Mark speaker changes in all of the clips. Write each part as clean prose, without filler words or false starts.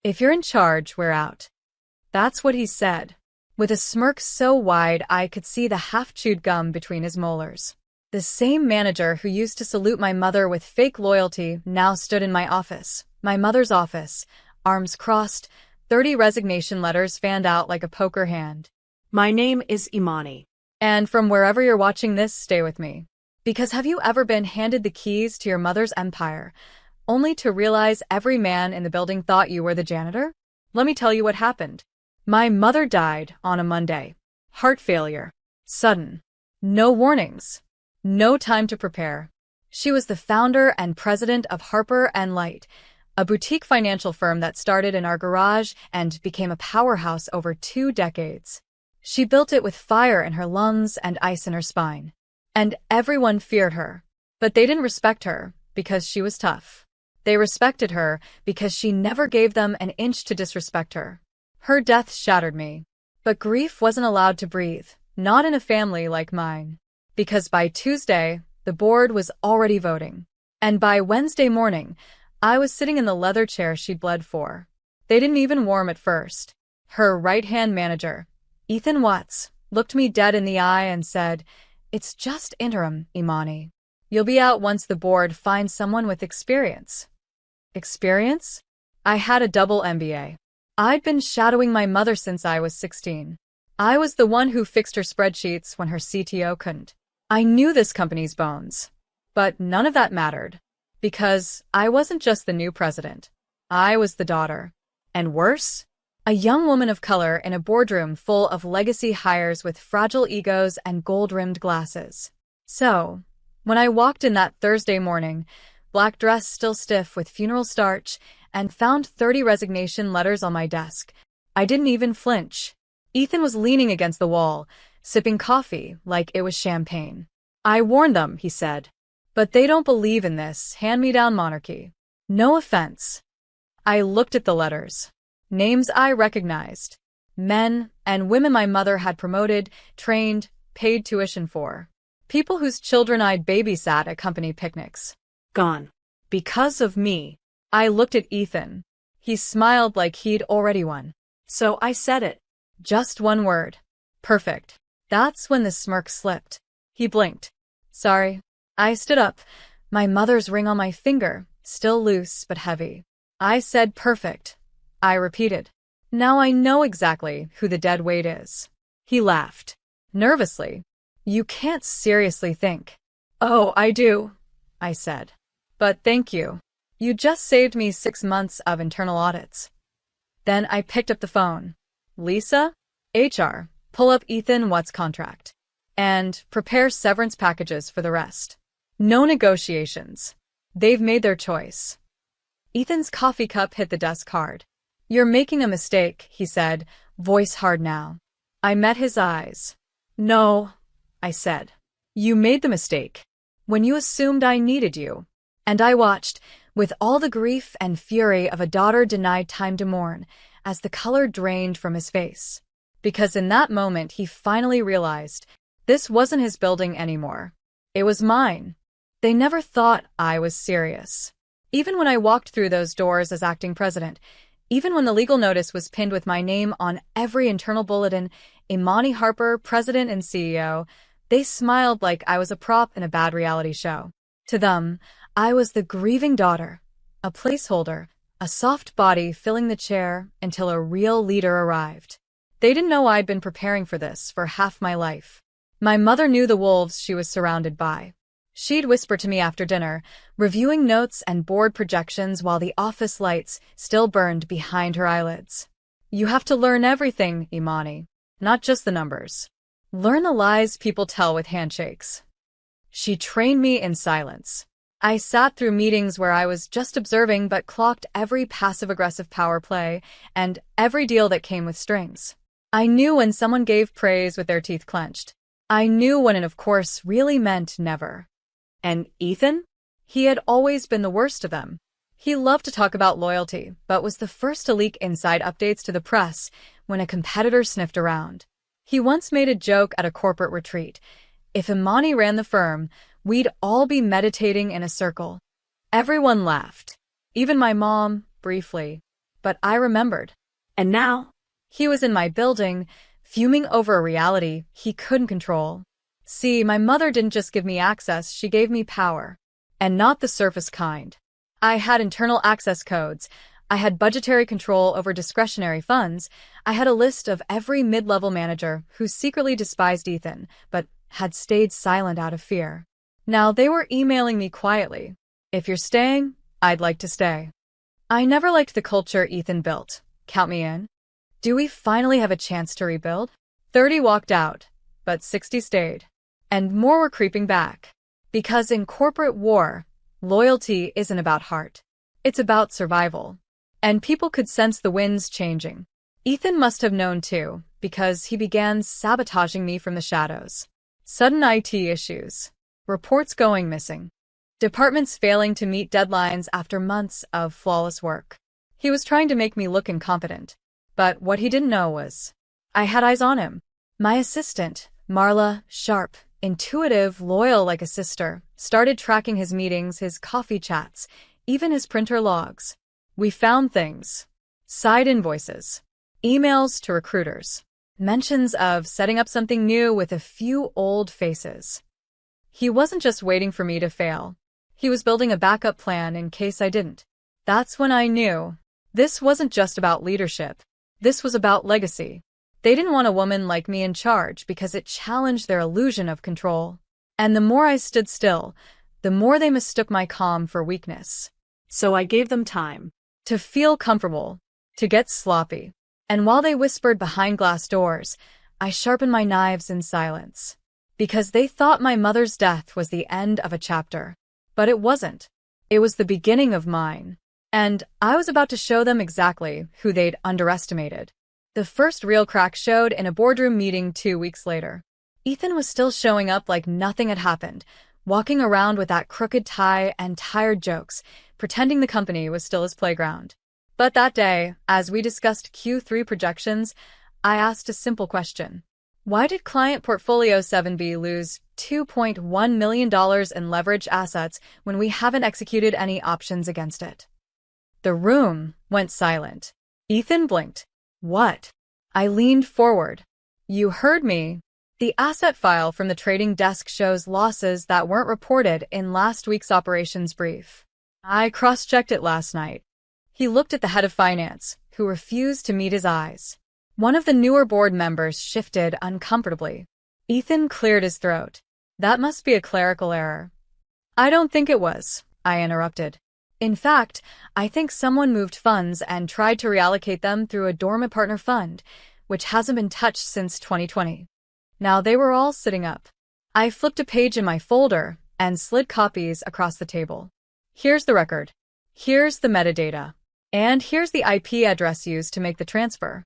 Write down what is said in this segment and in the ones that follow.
Speaker 1: If you're in charge, we're out. That's what he said, with a smirk so wide I could see the half-chewed gum between his molars. The same manager who used to salute my mother with fake loyalty now stood in my office, my mother's office, arms crossed, 30 resignation letters fanned out like a poker hand.
Speaker 2: My name is Imani.
Speaker 1: And from wherever you're watching this, stay with me. Because have you ever been handed the keys to your mother's empire, only to realize every man in the building thought you were the janitor? Let me tell you what happened. My mother died on a Monday. Heart failure. Sudden. No warnings. No time to prepare. She was the founder and president of Harper & Light, a boutique financial firm that started in our garage and became a powerhouse over 2 decades. She built it with fire in her lungs and ice in her spine. And everyone feared her. But they didn't respect her because she was tough. They respected her because she never gave them an inch to disrespect her. Her death shattered me. But grief wasn't allowed to breathe, not in a family like mine. Because by Tuesday, the board was already voting. And by Wednesday morning, I was sitting in the leather chair she'd bled for. They didn't even warm at first. Her right-hand manager, Ethan Watts, looked me dead in the eye and said, "It's just interim, Imani. You'll be out once the board finds someone with experience." Experience? I had a double MBA. I'd been shadowing my mother since I was 16. I was the one who fixed her spreadsheets when her CTO couldn't. I knew this company's bones. But none of that mattered. Because I wasn't just the new president. I was the daughter. And worse? A young woman of color in a boardroom full of legacy hires with fragile egos and gold-rimmed glasses. So, when I walked in that Thursday morning, black dress still stiff with funeral starch, and found 30 resignation letters on my desk, I didn't even flinch. Ethan was leaning against the wall, sipping coffee like it was champagne. "I warned them," he said. "But they don't believe in this hand-me-down monarchy. No offense." I looked at the letters. Names I recognized. Men and women my mother had promoted, trained, paid tuition for. People whose children I'd babysat at company picnics.
Speaker 2: Gone.
Speaker 1: Because of me. I looked at Ethan. He smiled like he'd already won. So I said it. Just one word. Perfect. That's when the smirk slipped. He blinked. Sorry. I stood up, my mother's ring on my finger, still loose but heavy. I said perfect. I repeated. Now I know exactly who the dead weight is. He laughed. Nervously. You can't seriously think. Oh, I do, I said. But thank you. You just saved me 6 months of internal audits. Then I picked up the phone. Lisa? HR, pull up Ethan Watts' contract. And prepare severance packages for the rest. No negotiations. They've made their choice. Ethan's coffee cup hit the desk hard. You're making a mistake, he said, voice hard now. I met his eyes. No, I said. You made the mistake. When you assumed I needed you. And I watched, with all the grief and fury of a daughter denied time to mourn, as the color drained from his face. Because in that moment he finally realized this wasn't his building anymore. It was mine. They never thought I was serious. Even when I walked through those doors as acting president, even when the legal notice was pinned with my name on every internal bulletin, Imani Harper, president and CEO, they smiled like I was a prop in a bad reality show. To them, I was the grieving daughter, a placeholder, a soft body filling the chair until a real leader arrived. They didn't know I'd been preparing for this for half my life. My mother knew the wolves she was surrounded by. She'd whisper to me after dinner, reviewing notes and board projections while the office lights still burned behind her eyelids. You have to learn everything, Imani, not just the numbers. Learn the lies people tell with handshakes. She trained me in silence. I sat through meetings where I was just observing but clocked every passive-aggressive power play and every deal that came with strings. I knew when someone gave praise with their teeth clenched. I knew when it, of course, really meant never. And Ethan? He had always been the worst of them. He loved to talk about loyalty, but was the first to leak inside updates to the press when a competitor sniffed around. He once made a joke at a corporate retreat. If Imani ran the firm, we'd all be meditating in a circle. Everyone laughed. Even my mom, briefly. but I remembered.
Speaker 2: And now?
Speaker 1: He was in my building, fuming over a reality he couldn't control. See, my mother didn't just give me access, she gave me power. And not the surface kind. I had internal access codes. I had budgetary control over discretionary funds. I had a list of every mid-level manager who secretly despised Ethan, but had stayed silent out of fear. Now they were emailing me quietly. If you're staying, I'd like to stay. I never liked the culture Ethan built. Count me in. Do we finally have a chance to rebuild? 30 walked out, but 60 stayed. And more were creeping back. Because in corporate war, loyalty isn't about heart. It's about survival. And people could sense the winds changing. Ethan must have known too, because he began sabotaging me from the shadows. Sudden IT issues. Reports going missing. Departments failing to meet deadlines after months of flawless work. He was trying to make me look incompetent. But what he didn't know was, I had eyes on him. My assistant, Marla, sharp, intuitive, loyal like a sister, started tracking his meetings, his coffee chats, even his printer logs. We found things. Side invoices. Emails to recruiters. Mentions of setting up something new with a few old faces. He wasn't just waiting for me to fail. He was building a backup plan in case I didn't. That's when I knew. This wasn't just about leadership. This was about legacy. They didn't want a woman like me in charge because it challenged their illusion of control. And the more I stood still, the more they mistook my calm for weakness.
Speaker 2: So I gave them time.
Speaker 1: To feel comfortable. To get sloppy. And while they whispered behind glass doors, I sharpened my knives in silence. Because they thought my mother's death was the end of a chapter. But it wasn't. It was the beginning of mine. And I was about to show them exactly who they'd underestimated. The first real crack showed in a boardroom meeting 2 weeks later. Ethan was still showing up like nothing had happened, walking around with that crooked tie and tired jokes, pretending the company was still his playground. But that day, as we discussed Q3 projections, I asked a simple question. Why did client portfolio 7B lose $2.1 million in leveraged assets when we haven't executed any options against it? The room went silent. Ethan blinked. What? I leaned forward. You heard me. The asset file from the trading desk shows losses that weren't reported in last week's operations brief. I cross-checked it last night. He looked at the head of finance, who refused to meet his eyes. One of the newer board members shifted uncomfortably. Ethan cleared his throat. That must be a clerical error. I don't think it was, I interrupted. In fact, I think someone moved funds and tried to reallocate them through a dormant partner fund, which hasn't been touched since 2020. Now they were all sitting up. I flipped a page in my folder and slid copies across the table. Here's the record. Here's the metadata. And here's the IP address used to make the transfer.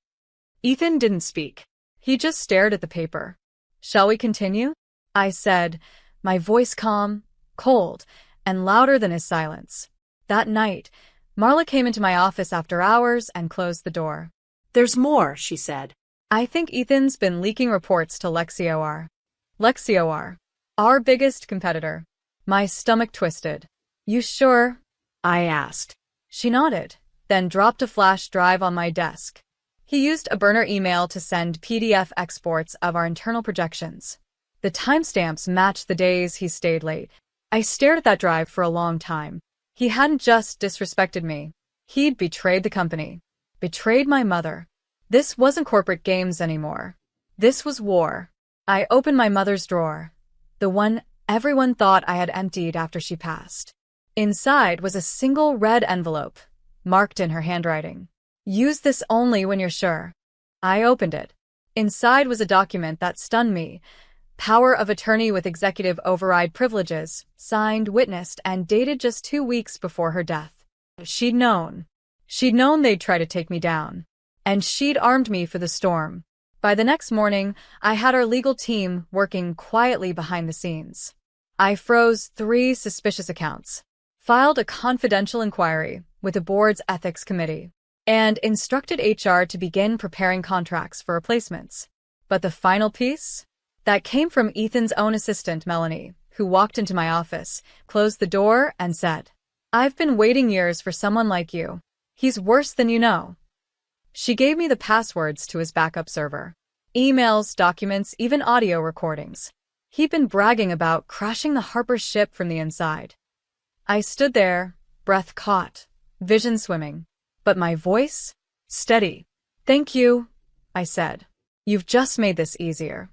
Speaker 1: Ethan didn't speak. He just stared at the paper. Shall we continue? I said, my voice calm, cold, and louder than his silence. That night, Marla came into my office after hours and closed the door.
Speaker 2: There's more, she said.
Speaker 1: I think Ethan's been leaking reports to Lexior. Lexior, our biggest competitor. My stomach twisted. You sure? I asked. She nodded, then dropped a flash drive on my desk. He used a burner email to send PDF exports of our internal projections. The timestamps matched the days he stayed late. I stared at that drive for a long time. He hadn't just disrespected me. He'd betrayed the company. Betrayed my mother. This wasn't corporate games anymore. This was war. I opened my mother's drawer. The one everyone thought I had emptied after she passed. Inside was a single red envelope, marked in her handwriting. Use this only when you're sure. I opened it. Inside was a document that stunned me. Power of attorney with executive override privileges, signed, witnessed, and dated just 2 weeks before her death. She'd known. She'd known they'd try to take me down. And she'd armed me for the storm. By the next morning, I had our legal team working quietly behind the scenes. I froze 3 suspicious accounts, filed a confidential inquiry with the board's ethics committee, and instructed HR to begin preparing contracts for replacements. But the final piece? That came from Ethan's own assistant, Melanie, who walked into my office, closed the door, and said, I've been waiting years for someone like you. He's worse than you know. She gave me the passwords to his backup server. Emails, documents, even audio recordings. He'd been bragging about crashing the Harper ship from the inside. I stood there, breath caught, vision swimming. But my voice? Steady. Thank you, I said. You've just made this easier.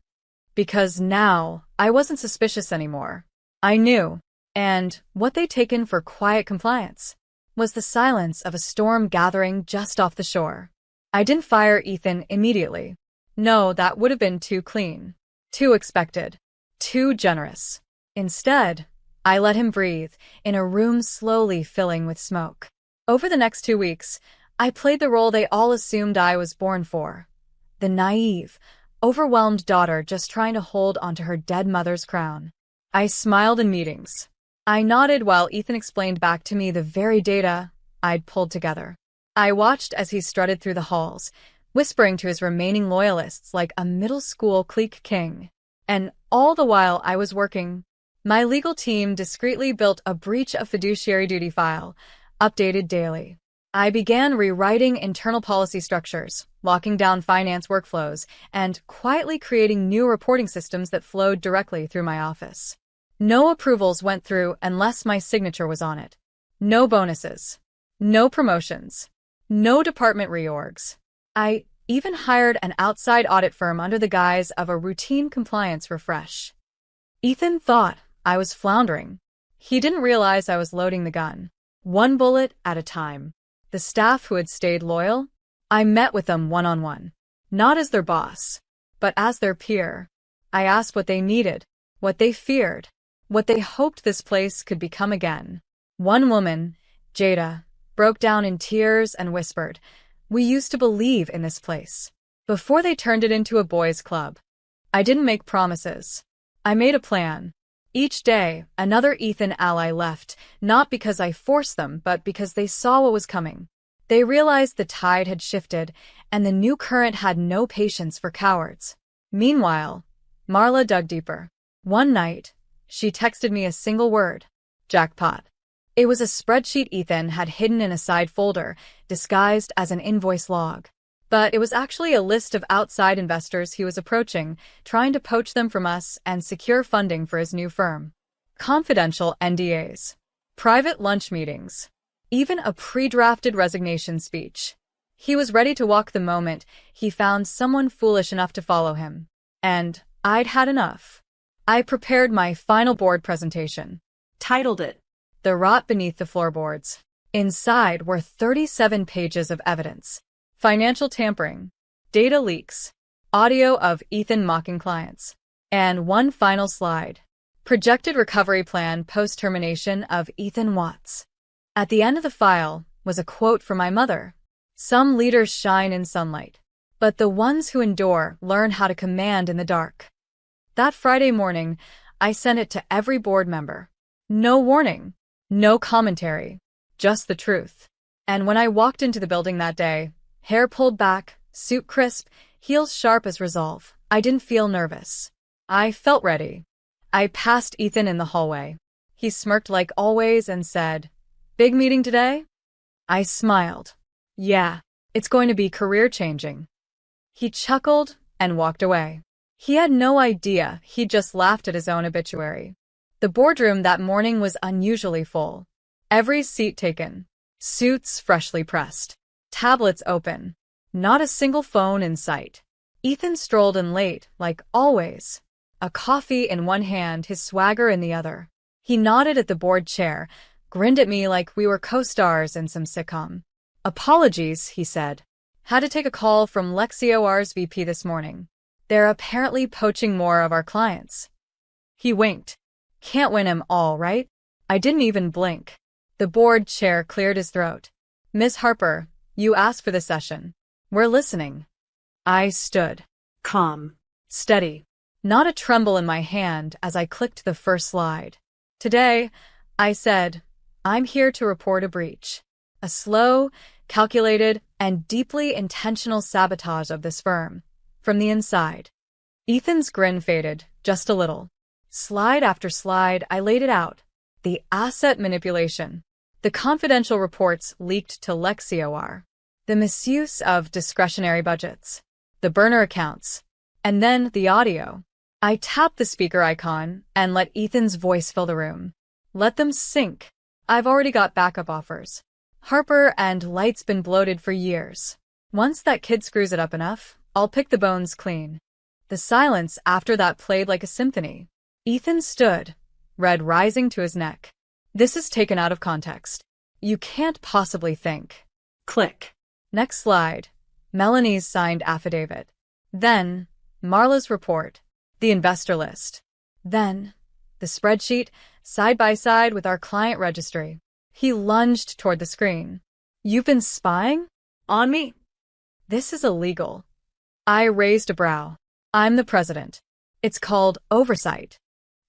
Speaker 1: Because now, I wasn't suspicious anymore. I knew. And what they'd taken for quiet compliance was the silence of a storm gathering just off the shore. I didn't fire Ethan immediately. No, that would have been too clean, too expected, too generous. Instead, I let him breathe in a room slowly filling with smoke. Over the next 2 weeks, I played the role they all assumed I was born for. The naive, overwhelmed daughter just trying to hold onto her dead mother's crown. I smiled in meetings. I nodded while Ethan explained back to me the very data I'd pulled together. I watched as he strutted through the halls, whispering to his remaining loyalists like a middle school clique king. And all the while I was working, my legal team discreetly built a breach of fiduciary duty file, updated daily. I began rewriting internal policy structures, locking down finance workflows, and quietly creating new reporting systems that flowed directly through my office. No approvals went through unless my signature was on it. No bonuses. No promotions. No department reorgs. I even hired an outside audit firm under the guise of a routine compliance refresh. Ethan thought I was floundering. He didn't realize I was loading the gun, one bullet at a time. The staff who had stayed loyal, I met with them one-on-one. Not as their boss, but as their peer. I asked what they needed, what they feared, what they hoped this place could become again. One woman, Jada, broke down in tears and whispered, "We used to believe in this place, before they turned it into a boys' club." I didn't make promises. I made a plan. Each day, another Ethan ally left, not because I forced them, but because they saw what was coming. They realized the tide had shifted, and the new current had no patience for cowards. Meanwhile, Marla dug deeper. One night, she texted me a single word: jackpot. It was a spreadsheet Ethan had hidden in a side folder, disguised as an invoice log. But it was actually a list of outside investors he was approaching, trying to poach them from us and secure funding for his new firm. Confidential NDAs. Private lunch meetings. Even a pre-drafted resignation speech. He was ready to walk the moment he found someone foolish enough to follow him. And I'd had enough. I prepared my final board presentation.
Speaker 2: Titled it,
Speaker 1: "The Rot Beneath the Floorboards." Inside were 37 pages of evidence. Financial tampering, data leaks, audio of Ethan mocking clients, and one final slide. Projected recovery plan post-termination of Ethan Watts. At the end of the file was a quote from my mother. "Some leaders shine in sunlight, but the ones who endure learn how to command in the dark." That Friday morning, I sent it to every board member. No warning, no commentary, just the truth. And when I walked into the building that day, hair pulled back, suit crisp, heels sharp as resolve, I didn't feel nervous. I felt ready. I passed Ethan in the hallway. He smirked like always and said, "Big meeting today?" I smiled. "Yeah, it's going to be career-changing." He chuckled and walked away. He had no idea he'd just laughed at his own obituary. The boardroom that morning was unusually full. Every seat taken. Suits freshly pressed. Tablets open. Not a single phone in sight. Ethan strolled in late, like always. A coffee in one hand, his swagger in the other. He nodded at the board chair, grinned at me like we were co-stars in some sitcom. "Apologies," he said. "Had to take a call from LexioR's VP this morning. They're apparently poaching more of our clients." He winked. "Can't win 'em all, right?" I didn't even blink. The board chair cleared his throat. "Miss Harper, you asked for the session. We're listening." I stood.
Speaker 2: calm,
Speaker 1: Steady. Not a tremble in my hand as I clicked the first slide. "Today," I said, "I'm here to report a breach. A slow, calculated, and deeply intentional sabotage of this firm. From the inside." Ethan's grin faded, just a little. Slide after slide, I laid it out. The asset manipulation. The confidential reports leaked to LexCOR. The misuse of discretionary budgets. The burner accounts. And then the audio. I tapped the speaker icon and let Ethan's voice fill the room. Let them sink. I've already got backup offers. Harper and Light's been bloated for years. Once that kid screws it up enough, I'll pick the bones clean. The silence after that played like a symphony. Ethan stood, red rising to his neck. This is taken out of context. You can't possibly think.
Speaker 2: Click.
Speaker 1: Next slide. Melanie's signed affidavit. Then, Marla's report. The investor list. Then, the spreadsheet, side by side with our client registry. He lunged toward the screen. You've been spying?
Speaker 2: On me?
Speaker 1: This is illegal. I raised a brow. I'm the president. It's called oversight.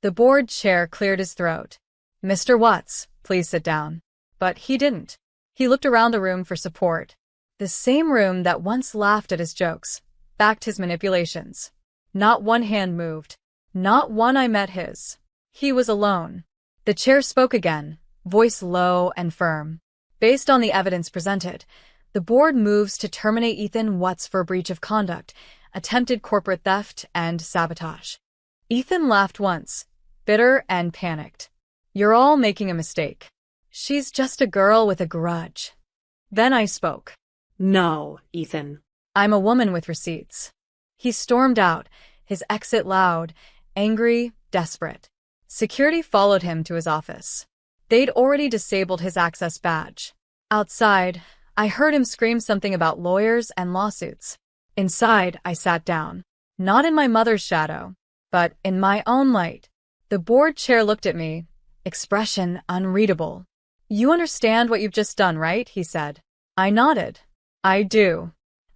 Speaker 1: The board chair cleared his throat. Mr. Watts, please sit down. But he didn't. He looked around the room for support. The same room that once laughed at his jokes, backed his manipulations. Not one hand moved. Not one eye met his. He was alone. The chair spoke again, voice low and firm. Based on the evidence presented, the board moves to terminate Ethan Watts for breach of conduct, attempted corporate theft, and sabotage. Ethan laughed once, bitter and panicked. You're all making a mistake. She's just a girl with a grudge. Then I spoke.
Speaker 2: No, Ethan.
Speaker 1: I'm a woman with receipts. He stormed out, his exit loud, angry, desperate. Security followed him to his office. They'd already disabled his access badge. Outside, I heard him scream something about lawyers and lawsuits. Inside, I sat down. Not in my mother's shadow, but in my own light. The board chair looked at me, expression unreadable. You understand what you've just done, right? He said. I nodded. I do.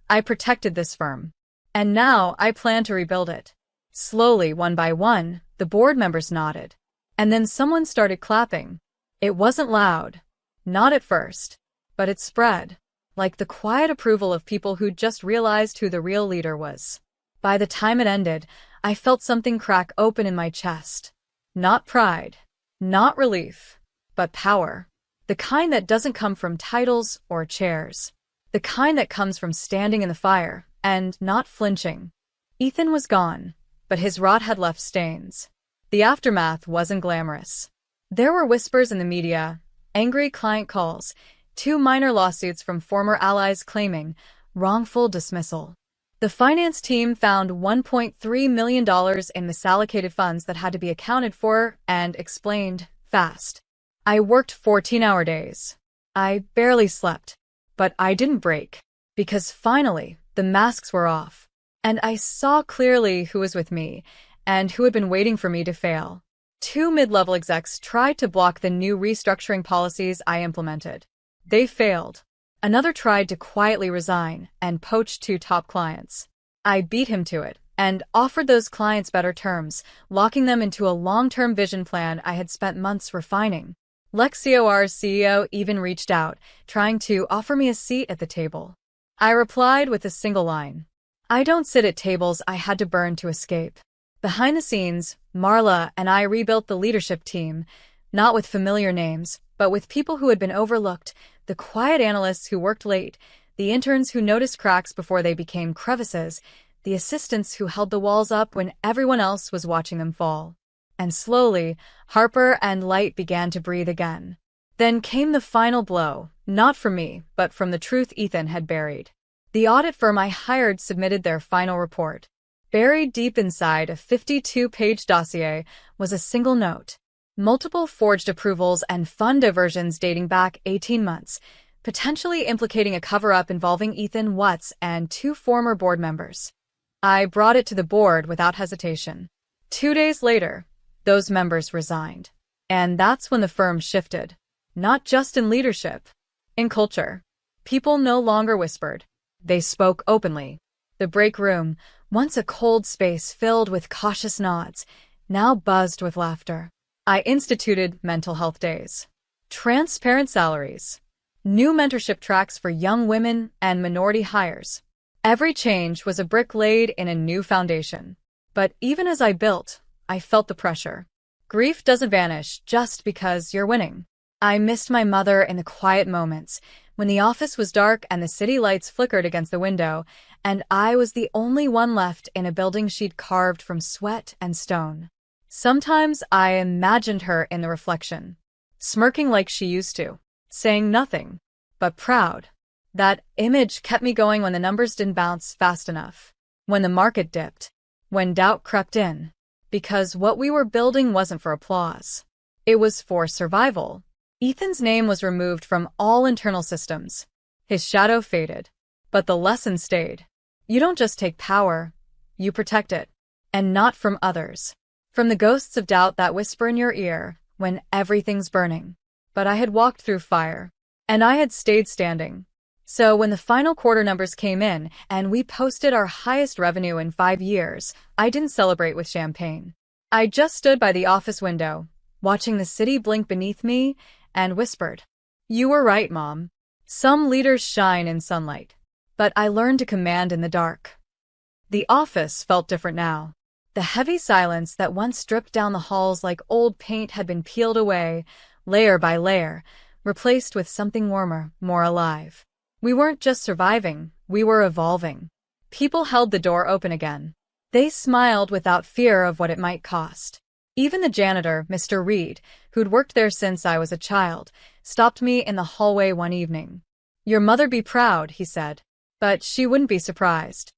Speaker 1: I protected this firm. And now I plan to rebuild it. Slowly, one by one, the board members nodded. And then someone started clapping. It wasn't loud. Not at first. But it spread. Like the quiet approval of people who'd just realized who the real leader was. By the time it ended, I felt something crack open in my chest. Not pride. Not relief. But power. The kind that doesn't come from titles or chairs. The kind that comes from standing in the fire and not flinching. Ethan was gone, but his rot had left stains. The aftermath wasn't glamorous. There were whispers in the media, angry client calls, 2 minor lawsuits from former allies claiming wrongful dismissal. The finance team found $1.3 million in misallocated funds that had to be accounted for and explained fast. I worked 14-hour days. I barely slept. But I didn't break. Because finally, the masks were off. And I saw clearly who was with me and who had been waiting for me to fail. 2 mid-level execs tried to block the new restructuring policies I implemented. They failed. Another tried to quietly resign and poach 2 top clients. I beat him to it and offered those clients better terms, locking them into a long-term vision plan I had spent months refining. LexCOR's CEO even reached out, trying to offer me a seat at the table. I replied with a single line. I don't sit at tables I had to burn to escape. Behind the scenes, Marla and I rebuilt the leadership team, not with familiar names, but with people who had been overlooked, the quiet analysts who worked late, the interns who noticed cracks before they became crevices, the assistants who held the walls up when everyone else was watching them fall. And slowly, Harper and Light began to breathe again. Then came the final blow, not from me, but from the truth Ethan had buried. The audit firm I hired submitted their final report. Buried deep inside a 52-page dossier was a single note. Multiple forged approvals and fund diversions dating back 18 months, potentially implicating a cover-up involving Ethan Watts and 2 former board members. I brought it to the board without hesitation. 2 days later, those members resigned. And that's when the firm shifted. Not just in leadership. In culture. People no longer whispered. They spoke openly. The break room, once a cold space filled with cautious nods, now buzzed with laughter. I instituted mental health days. Transparent salaries. New mentorship tracks for young women and minority hires. Every change was a brick laid in a new foundation. But even as I built, I felt the pressure. Grief doesn't vanish just because you're winning. I missed my mother in the quiet moments, when the office was dark and the city lights flickered against the window, and I was the only one left in a building she'd carved from sweat and stone. Sometimes I imagined her in the reflection, smirking like she used to, saying nothing, but proud. That image kept me going when the numbers didn't bounce fast enough, when the market dipped, when doubt crept in, because what we were building wasn't for applause. It was for survival. Ethan's name was removed from all internal systems. His shadow faded, but the lesson stayed. You don't just take power, you protect it, and not from others. From the ghosts of doubt that whisper in your ear when everything's burning. But I had walked through fire, and I had stayed standing. So when the final quarter numbers came in and we posted our highest revenue in 5 years, I didn't celebrate with champagne. I just stood by the office window, watching the city blink beneath me, and whispered, "You were right, Mom. Some leaders shine in sunlight." But I learned to command in the dark. The office felt different now. The heavy silence that once stripped down the halls like old paint had been peeled away, layer by layer, replaced with something warmer, more alive. We weren't just surviving, we were evolving. People held the door open again. They smiled without fear of what it might cost. Even the janitor, Mr. Reed, who'd worked there since I was a child, stopped me in the hallway one evening. "Your mother'd be proud," he said, "but she wouldn't be surprised."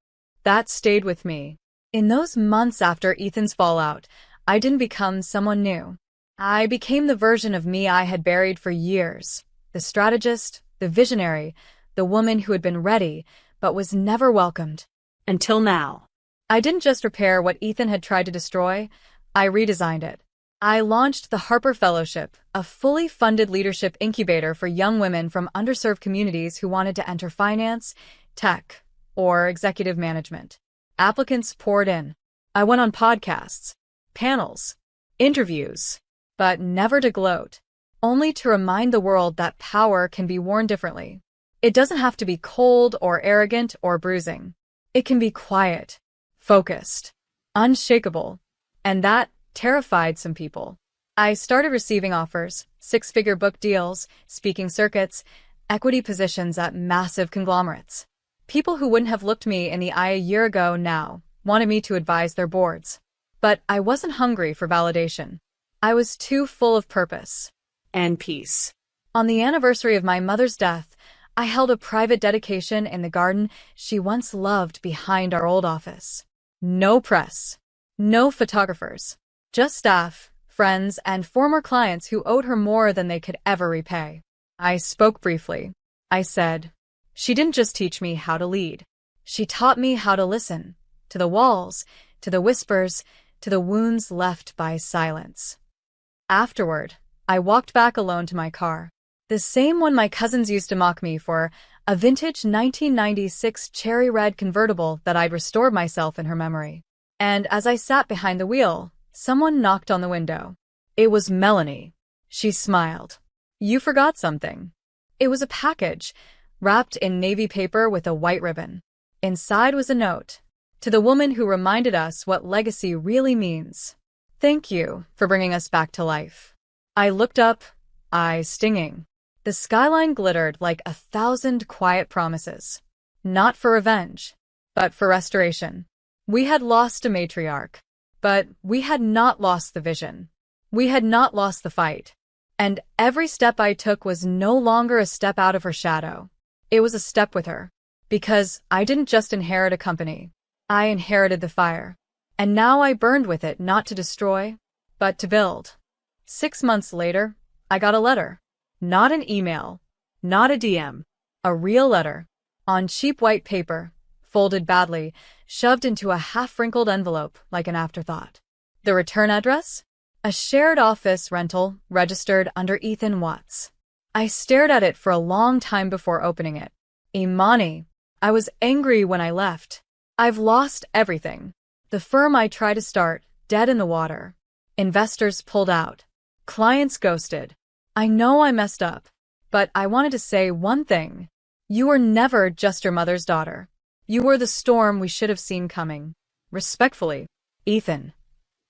Speaker 1: That stayed with me. In those months after Ethan's fallout, I didn't become someone new. I became the version of me I had buried for years. The strategist, the visionary, the woman who had been ready, but was never welcomed.
Speaker 2: Until now.
Speaker 1: I didn't just repair what Ethan had tried to destroy, I redesigned it. I launched the Harper Fellowship, a fully funded leadership incubator for young women from underserved communities who wanted to enter finance, tech, or executive management. Applicants poured in. I went on podcasts, panels, interviews, but never to gloat, only to remind the world that power can be worn differently. It doesn't have to be cold or arrogant or bruising. It can be quiet, focused, unshakable, and that terrified some people. I started receiving offers, 6-figure book deals, speaking circuits, equity positions at massive conglomerates. People who wouldn't have looked me in the eye a year ago now wanted me to advise their boards. But I wasn't hungry for validation. I was too full of purpose.
Speaker 2: And peace.
Speaker 1: On the anniversary of my mother's death, I held a private dedication in the garden she once loved behind our old office. No press. No photographers. Just staff, friends, and former clients who owed her more than they could ever repay. I spoke briefly. I said, "She didn't just teach me how to lead. She taught me how to listen. To the walls, to the whispers, to the wounds left by silence." Afterward, I walked back alone to my car. The same one my cousins used to mock me for, a vintage 1996 cherry red convertible that I'd restored myself in her memory. And as I sat behind the wheel, someone knocked on the window. It was Melanie. She smiled. "You forgot something." It was a package, wrapped in navy paper with a white ribbon. Inside was a note. To the woman who reminded us what legacy really means. "Thank you for bringing us back to life." I looked up, eyes stinging. The skyline glittered like 1,000 quiet promises. Not for revenge, but for restoration. We had lost a matriarch, but we had not lost the vision. We had not lost the fight. And every step I took was no longer a step out of her shadow. It was a step with her. Because I didn't just inherit a company. I inherited the fire. And now I burned with it not to destroy, but to build. 6 months later, I got a letter. Not an email. Not a DM. A real letter. On cheap white paper. Folded badly, shoved into a half-wrinkled envelope like an afterthought. The return address? A shared office rental registered under Ethan Watts. I stared at it for a long time before opening it. Imani. I was angry when I left. I've lost everything. The firm I tried to start, dead in the water. Investors pulled out. Clients ghosted. I know I messed up, but I wanted to say one thing. You were never just your mother's daughter. You were the storm we should have seen coming. Respectfully, Ethan.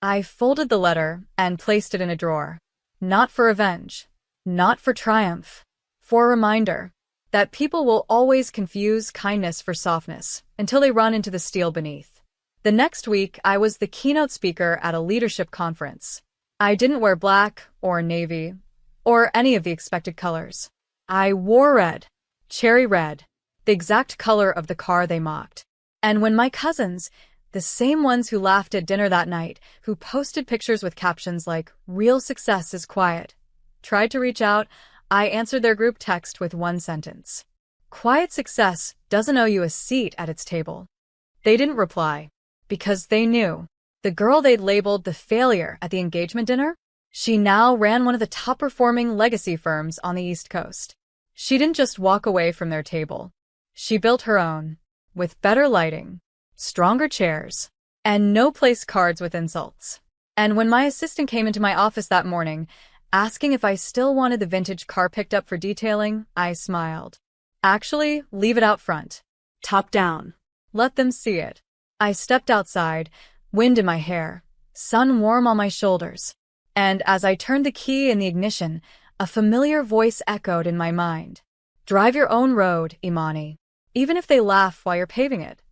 Speaker 1: I folded the letter and placed it in a drawer. Not for revenge, Not for triumph. For a reminder that people will always confuse kindness for softness until they run into the steel beneath. The next week, I was the keynote speaker at a leadership conference. I didn't wear black or navy or any of the expected colors. I wore red, cherry red, the exact color of the car they mocked. And when my cousins, the same ones who laughed at dinner that night, who posted pictures with captions like, "Real success is quiet," tried to reach out, I answered their group text with one sentence. "Quiet success doesn't owe you a seat at its table." They didn't reply, because they knew. The girl they'd labeled the failure at the engagement dinner, she now ran one of the top-performing legacy firms on the East Coast. She didn't just walk away from their table. She built her own, with better lighting, stronger chairs, and no place cards with insults. And when my assistant came into my office that morning, asking if I still wanted the vintage car picked up for detailing, I smiled. "Actually, leave it out front.
Speaker 2: Top down.
Speaker 1: Let them see it." I stepped outside, wind in my hair, sun warm on my shoulders. And as I turned the key in the ignition, a familiar voice echoed in my mind. "Drive your own road, Imani, even if they laugh while you're paving it."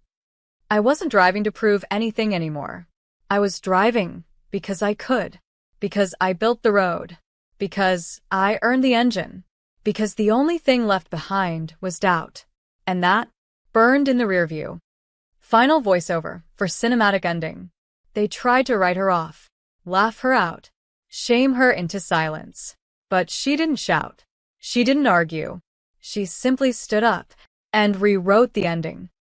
Speaker 1: I wasn't driving to prove anything anymore. I was driving because I could, because I built the road, because I earned the engine, because the only thing left behind was doubt. And that burned in the rearview. Final voiceover for cinematic ending. They tried to write her off, laugh her out, shame her into silence. But she didn't shout. She didn't argue. She simply stood up and rewrote the ending.